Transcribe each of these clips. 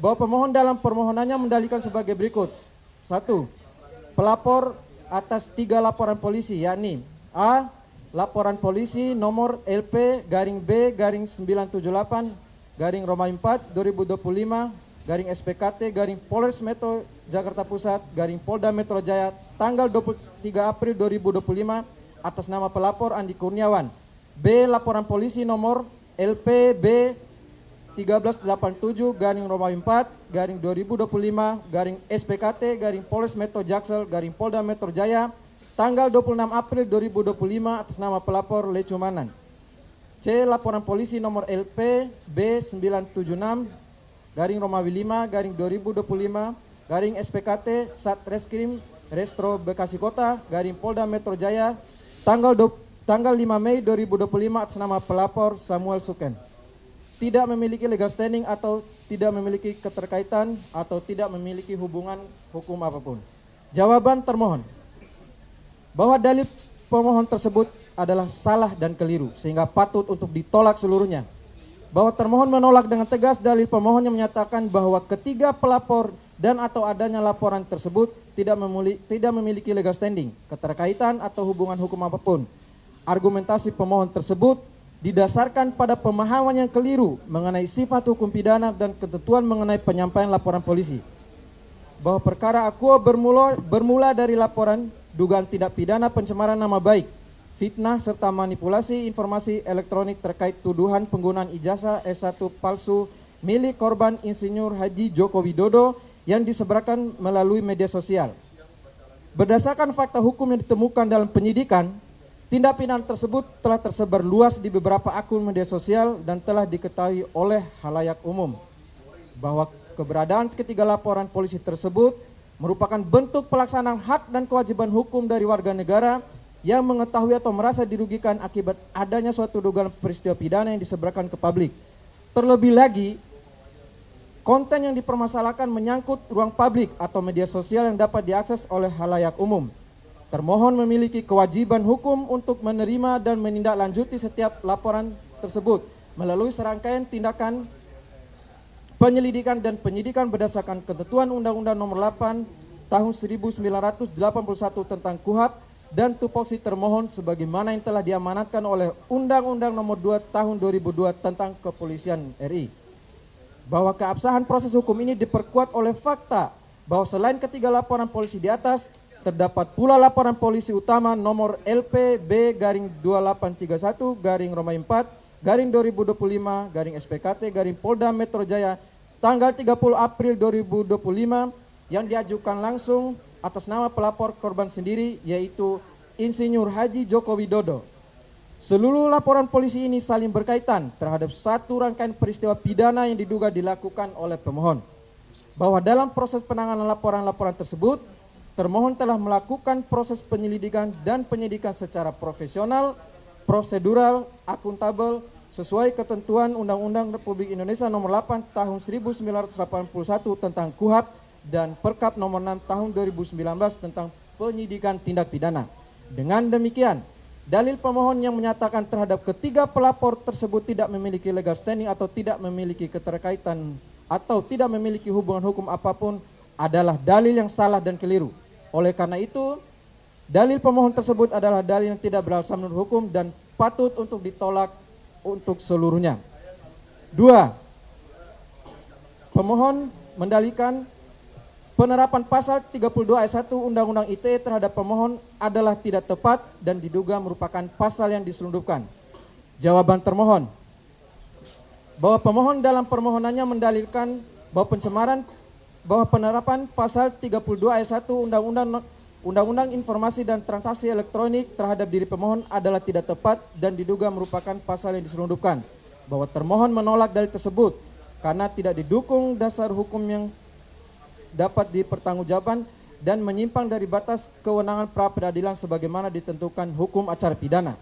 bahwa pemohon dalam permohonannya mendalilkan sebagai berikut. 1. Pelapor atas 3 laporan polisi, yakni A. Laporan polisi nomor LP garing B garing 978 garing Romawi 4 2025 garing SPKT garing Polres Metro Jakarta Pusat garing Polda Metro Jaya tanggal 23 April 2025 atas nama pelapor Andi Kurniawan. B. Laporan polisi nomor LPB 1387 garing Romawi 4 garing 2025 garing SPKT garing Polres Metro Jaksel garing Polda Metro Jaya tanggal 26 April 2025 atas nama pelapor Lecumanan. C. Laporan polisi nomor LPB 976 garing Romawi 5 garing 2025 garing SPKT Satreskrim Restro Bekasi Kota garing Polda Metro Jaya tanggal 5 Mei 2025 atas nama pelapor Samuel Suken. Tidak memiliki legal standing atau tidak memiliki keterkaitan atau tidak memiliki hubungan hukum apapun. Jawaban termohon bahwa dalil pemohon tersebut adalah salah dan keliru sehingga patut untuk ditolak seluruhnya. Bahwa termohon menolak dengan tegas dalil pemohon yang menyatakan bahwa ketiga pelapor dan atau adanya laporan tersebut tidak memiliki legal standing, keterkaitan atau hubungan hukum apapun. Argumentasi pemohon tersebut didasarkan pada pemahaman yang keliru mengenai sifat hukum pidana dan ketentuan mengenai penyampaian laporan polisi. Bahwa perkara akuo bermula dari laporan dugaan tindak pidana pencemaran nama baik, fitnah serta manipulasi informasi elektronik terkait tuduhan penggunaan ijazah S1 palsu milik korban Insinyur Haji Joko Widodo yang disebarkan melalui media sosial. Berdasarkan fakta hukum yang ditemukan dalam penyidikan, tindak pidana tersebut telah tersebar luas di beberapa akun media sosial dan telah diketahui oleh khalayak umum. Bahwa keberadaan ketiga laporan polisi tersebut merupakan bentuk pelaksanaan hak dan kewajiban hukum dari warga negara yang mengetahui atau merasa dirugikan akibat adanya suatu dugaan peristiwa pidana yang disebarkan ke publik. Terlebih lagi, konten yang dipermasalahkan menyangkut ruang publik atau media sosial yang dapat diakses oleh khalayak umum. Termohon memiliki kewajiban hukum untuk menerima dan menindaklanjuti setiap laporan tersebut melalui serangkaian tindakan penyelidikan dan penyidikan berdasarkan ketentuan Undang-Undang Nomor 8 Tahun 1981 tentang KUHP dan tupoksi termohon sebagaimana yang telah diamanatkan oleh Undang-Undang Nomor 2 Tahun 2002 tentang Kepolisian RI. Bahwa keabsahan proses hukum ini diperkuat oleh fakta bahwa selain ketiga laporan polisi di atas, terdapat pula laporan polisi utama nomor LPB garing 2831 garing Romawi 4 garing 2025 garing SPKT garing Polda Metro Jaya tanggal 30 April 2025 yang diajukan langsung atas nama pelapor korban sendiri yaitu Insinyur Haji Joko Widodo. Seluruh laporan polisi ini saling berkaitan terhadap satu rangkaian peristiwa pidana yang diduga dilakukan oleh pemohon. Bahwa dalam proses penanganan laporan-laporan tersebut, termohon telah melakukan proses penyelidikan dan penyidikan secara profesional, prosedural, akuntabel, sesuai ketentuan Undang-Undang Republik Indonesia Nomor 8 Tahun 1981 tentang KUHP dan Perkap Nomor 6 Tahun 2019 tentang penyidikan tindak pidana. Dengan demikian, dalil pemohon yang menyatakan terhadap ketiga pelapor tersebut tidak memiliki legal standing atau tidak memiliki keterkaitan atau tidak memiliki hubungan hukum apapun adalah dalil yang salah dan keliru. Oleh karena itu, dalil pemohon tersebut adalah dalil yang tidak beralasan menurut hukum dan patut untuk ditolak untuk seluruhnya. 2. Pemohon mendalilkan penerapan pasal 32 ayat 1 Undang-Undang ITE terhadap pemohon adalah tidak tepat dan diduga merupakan pasal yang diselundupkan. Jawaban termohon bahwa pemohon dalam permohonannya mendalilkan bahwa penerapan pasal 32 ayat 1 Undang-Undang Informasi dan Transaksi Elektronik terhadap diri pemohon adalah tidak tepat dan diduga merupakan pasal yang diselundupkan. Bahwa termohon menolak dalil tersebut karena tidak didukung dasar hukum yang dapat dipertanggungjawabkan dan menyimpang dari batas kewenangan pra peradilan sebagaimana ditentukan hukum acara pidana.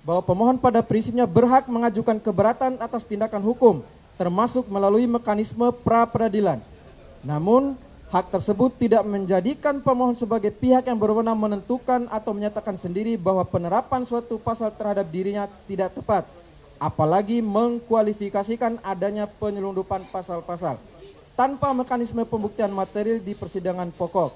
Bahwa pemohon pada prinsipnya berhak mengajukan keberatan atas tindakan hukum termasuk melalui mekanisme pra peradilan. Namun, hak tersebut tidak menjadikan pemohon sebagai pihak yang berwenang menentukan atau menyatakan sendiri bahwa penerapan suatu pasal terhadap dirinya tidak tepat, apalagi mengkualifikasikan adanya penyelundupan pasal-pasal. tanpa mekanisme pembuktian material di persidangan pokok.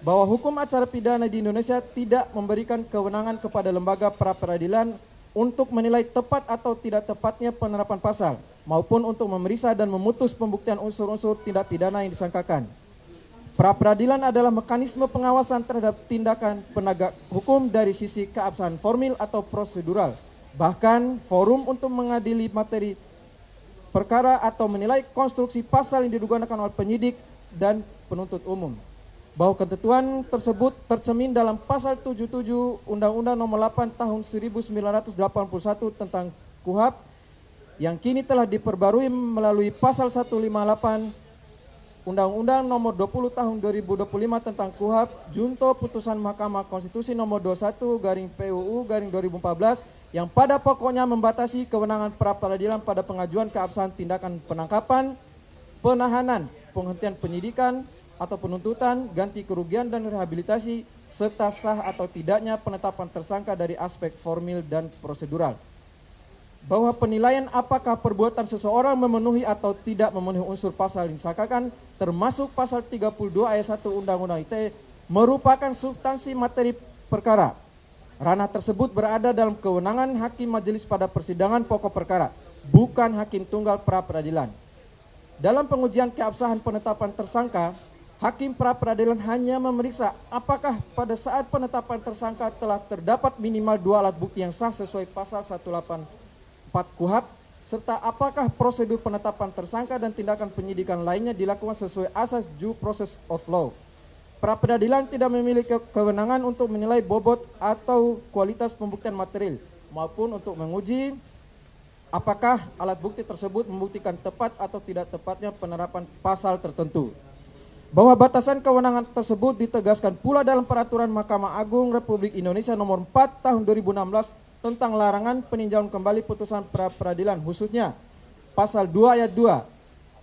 Bahwa hukum acara pidana di Indonesia tidak memberikan kewenangan kepada lembaga pra-peradilan untuk menilai tepat atau tidak tepatnya penerapan pasal, maupun untuk memeriksa dan memutus pembuktian unsur-unsur tindak pidana yang disangkakan. Pra-peradilan adalah mekanisme pengawasan terhadap tindakan penegak hukum dari sisi keabsahan formil atau prosedural, bahkan forum untuk mengadili materi perkara atau menilai konstruksi pasal yang digunakan oleh penyidik dan penuntut umum. Bahwa ketentuan tersebut tercermin dalam pasal 77 Undang-Undang Nomor 8 Tahun 1981 tentang KUHP yang kini telah diperbarui melalui pasal 158 Undang-Undang Nomor 20 Tahun 2025 tentang KUHP Junto Putusan Mahkamah Konstitusi Nomor 21/PUU/2014 yang pada pokoknya membatasi kewenangan pra-peradilan pada pengajuan keabsahan tindakan penangkapan, penahanan, penghentian penyidikan atau penuntutan, ganti kerugian dan rehabilitasi, serta sah atau tidaknya penetapan tersangka dari aspek formil dan prosedural. Bahwa penilaian apakah perbuatan seseorang memenuhi atau tidak memenuhi unsur pasal yang disangkakan, termasuk pasal 32 ayat 1 Undang-Undang ITE, merupakan substansi materi perkara. Ranah tersebut berada dalam kewenangan hakim majelis pada persidangan pokok perkara, bukan hakim tunggal pra-peradilan. Dalam pengujian keabsahan penetapan tersangka, hakim pra-peradilan hanya memeriksa apakah pada saat penetapan tersangka telah terdapat minimal 2 alat bukti yang sah sesuai pasal 184 KUHP, serta apakah prosedur penetapan tersangka dan tindakan penyidikan lainnya dilakukan sesuai asas due process of law. Pra-peradilan tidak memiliki kewenangan untuk menilai bobot atau kualitas pembuktian material maupun untuk menguji apakah alat bukti tersebut membuktikan tepat atau tidak tepatnya penerapan pasal tertentu. Bahwa batasan kewenangan tersebut ditegaskan pula dalam Peraturan Mahkamah Agung Republik Indonesia Nomor 4 Tahun 2016 tentang larangan peninjauan kembali putusan pra-peradilan, khususnya pasal 2 ayat 2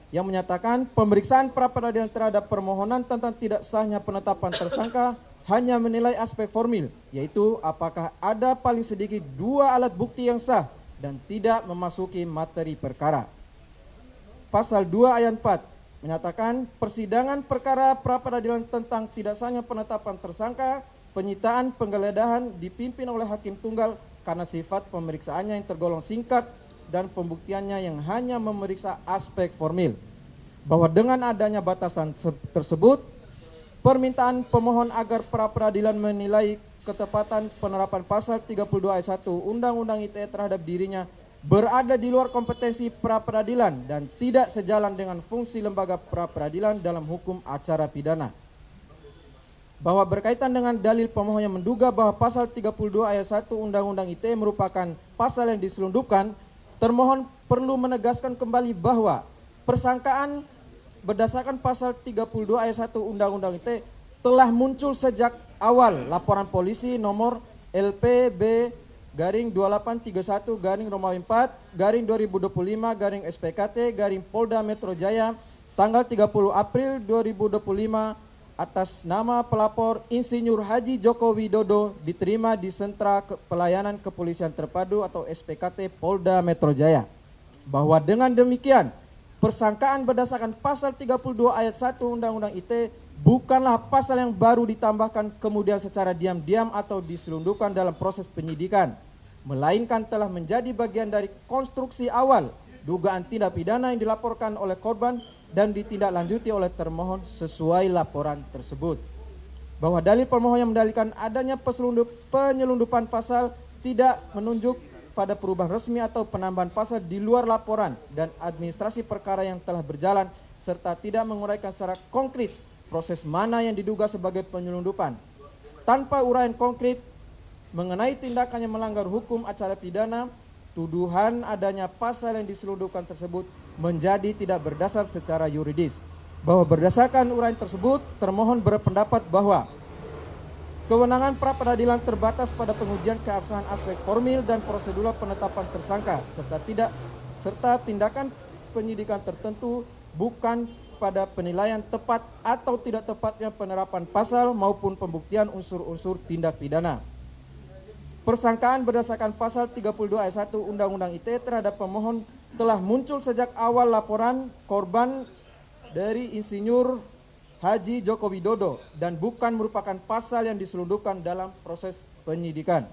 yang menyatakan pemeriksaan pra-peradilan terhadap permohonan tentang tidak sahnya penetapan tersangka hanya menilai aspek formil, yaitu apakah ada paling sedikit 2 alat bukti yang sah dan tidak memasuki materi perkara. Pasal 2 ayat 4 menyatakan persidangan perkara pra-peradilan tentang tidak sahnya penetapan tersangka, penyitaan, penggeledahan dipimpin oleh hakim tunggal karena sifat pemeriksaannya yang tergolong singkat dan pembuktiannya yang hanya memeriksa aspek formil. Bahwa dengan adanya batasan tersebut, permintaan pemohon agar pra-peradilan menilai ketepatan penerapan pasal 32 ayat 1 Undang-Undang ITE terhadap dirinya berada di luar kompetensi pra-peradilan dan tidak sejalan dengan fungsi lembaga pra-peradilan dalam hukum acara pidana. Bahwa berkaitan dengan dalil pemohon yang menduga bahwa pasal 32 ayat 1 Undang-Undang ITE merupakan pasal yang diselundupkan, termohon perlu menegaskan kembali bahwa persangkaan berdasarkan pasal 32 ayat 1 Undang-Undang ITE telah muncul sejak awal laporan polisi nomor LPB-2831-4-2025-SPKT-Polda Metro Jaya tanggal 30 April 2025 atas nama pelapor Insinyur Haji Joko Widodo diterima di Sentra Pelayanan Kepolisian Terpadu atau SPKT Polda Metro Jaya. Bahwa dengan demikian, persangkaan berdasarkan pasal 32 ayat 1 Undang-Undang ITE bukanlah pasal yang baru ditambahkan kemudian secara diam-diam atau diselundupkan dalam proses penyidikan, melainkan telah menjadi bagian dari konstruksi awal dugaan tindak pidana yang dilaporkan oleh korban dan ditindaklanjuti oleh termohon sesuai laporan tersebut. Bahwa dalil pemohon yang mendalilkan adanya penyelundupan pasal tidak menunjuk pada perubahan resmi atau penambahan pasal di luar laporan dan administrasi perkara yang telah berjalan, serta tidak menguraikan secara konkret proses mana yang diduga sebagai penyelundupan. Tanpa uraian konkret mengenai tindakan yang melanggar hukum acara pidana, tuduhan adanya pasal yang diselundupkan tersebut menjadi tidak berdasar secara yuridis. Bahwa berdasarkan uraian tersebut, termohon berpendapat bahwa kewenangan pra-peradilan terbatas pada pengujian keabsahan aspek formil dan prosedural penetapan tersangka, serta tindakan penyidikan tertentu, bukan pada penilaian tepat atau tidak tepatnya penerapan pasal maupun pembuktian unsur-unsur tindak pidana. Persangkaan berdasarkan pasal 32 ayat 1 Undang-Undang ITE terhadap pemohon telah muncul sejak awal laporan korban dari Insinyur Haji Joko Widodo dan bukan merupakan pasal yang diselundupkan dalam proses penyidikan.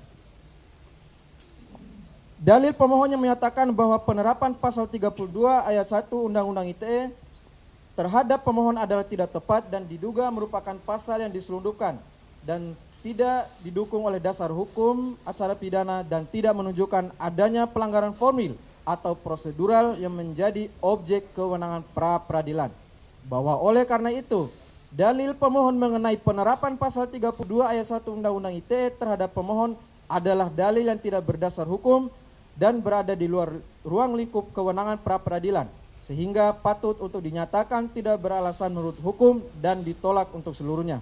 Dalil pemohonnya menyatakan bahwa penerapan pasal 32 ayat 1 Undang-Undang ITE terhadap pemohon adalah tidak tepat dan diduga merupakan pasal yang diselundupkan dan tidak didukung oleh dasar hukum acara pidana dan tidak menunjukkan adanya pelanggaran formil atau prosedural yang menjadi objek kewenangan pra-peradilan. Bahwa oleh karena itu, dalil pemohon mengenai penerapan pasal 32 ayat 1 Undang-Undang ITE terhadap pemohon adalah dalil yang tidak berdasar hukum dan berada di luar ruang lingkup kewenangan pra-peradilan, sehingga patut untuk dinyatakan tidak beralasan menurut hukum dan ditolak untuk seluruhnya.